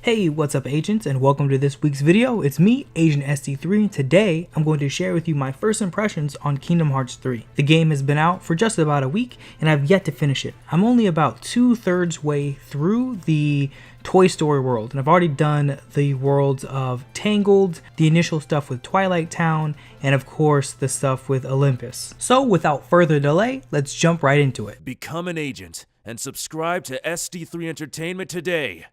Hey, what's up agents, and welcome to this week's video. It's me, Agent SD3. Today, I'm going to share with you my first impressions on Kingdom Hearts 3. The game has been out for just about a week, and I've yet to finish it. I'm only about 2/3 way through the Toy Story world, and I've already done the worlds of Tangled, the initial stuff with Twilight Town, and of course, the stuff with Olympus. So without further delay, let's jump right into it. Become an agent and subscribe to SD3 Entertainment today.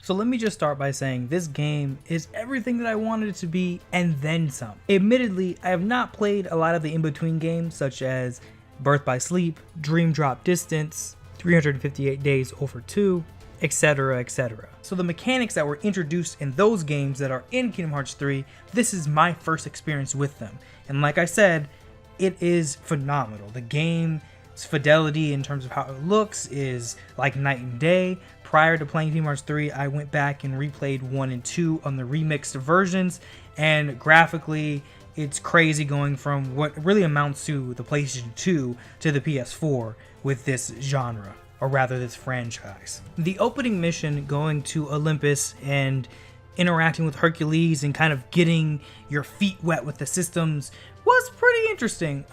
So let me just start by saying this game is everything that I wanted it to be and then some. Admittedly, I have not played a lot of the in-between games such as Birth by Sleep, Dream Drop Distance, 358 Days Over 2, etc, etc. So the mechanics that were introduced in those games that are in Kingdom Hearts 3, this is my first experience with them. And like I said, it is phenomenal. The game's fidelity in terms of how it looks is like night and day. Prior to playing Kingdom Hearts 3, I went back and replayed 1 and 2 on the remixed versions, and graphically, it's crazy going from what really amounts to the PlayStation 2 to the PS4 with this genre, or rather this franchise. The opening mission going to Olympus and interacting with Hercules and kind of getting your feet wet with the systems was pretty interesting.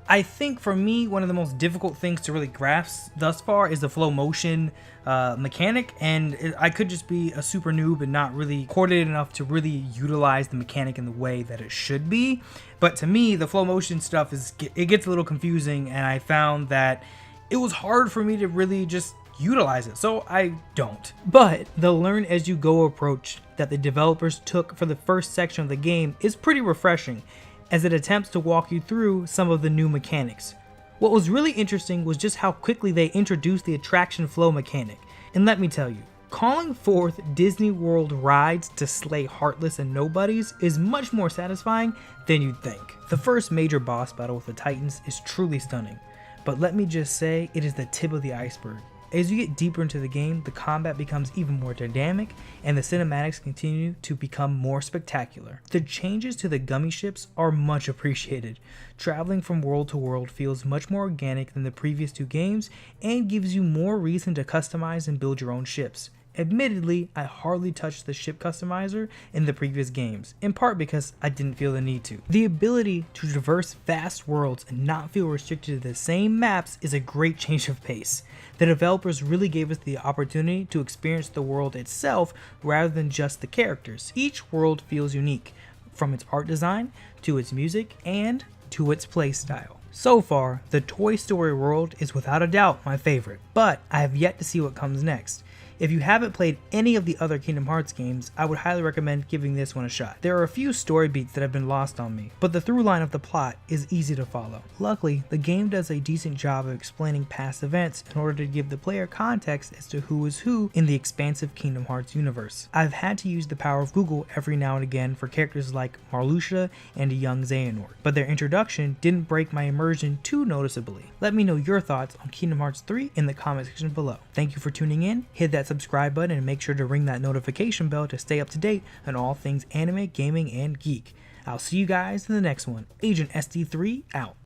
I think for me, one of the most difficult things to really grasp thus far is the flow motion mechanic, and I could just be a super noob and not really coordinated enough to really utilize the mechanic in the way that it should be. But to me, the flow motion stuff it gets a little confusing, and I found that it was hard for me to really just utilize it, so I don't. But the learn as you go approach that the developers took for the first section of the game is pretty refreshing, as it attempts to walk you through some of the new mechanics. What was really interesting was just how quickly they introduced the attraction flow mechanic. And let me tell you, calling forth Disney World rides to slay Heartless and Nobodies is much more satisfying than you'd think. The first major boss battle with the Titans is truly stunning, but let me just say it is the tip of the iceberg. As you get deeper into the game, the combat becomes even more dynamic, and the cinematics continue to become more spectacular. The changes to the gummy ships are much appreciated. Traveling from world to world feels much more organic than the previous two games, and gives you more reason to customize and build your own ships. Admittedly, I hardly touched the ship customizer in the previous games, in part because I didn't feel the need to. The ability to traverse vast worlds and not feel restricted to the same maps is a great change of pace. The developers really gave us the opportunity to experience the world itself rather than just the characters. Each world feels unique, from its art design, to its music, and to its playstyle. So far, the Toy Story world is without a doubt my favorite, but I have yet to see what comes next. If you haven't played any of the other Kingdom Hearts games, I would highly recommend giving this one a shot. There are a few story beats that have been lost on me, but the through line of the plot is easy to follow. Luckily, the game does a decent job of explaining past events in order to give the player context as to who is who in the expansive Kingdom Hearts universe. I've had to use the power of Google every now and again for characters like Marluxia and a young Xehanort, but their introduction didn't break my immersion too noticeably. Let me know your thoughts on Kingdom Hearts 3 in the comment section below. Thank you for tuning in. Hit that subscribe button and make sure to ring that notification bell to stay up to date on all things anime, gaming, and geek. I'll see you guys in the next one. Agent SD3 out.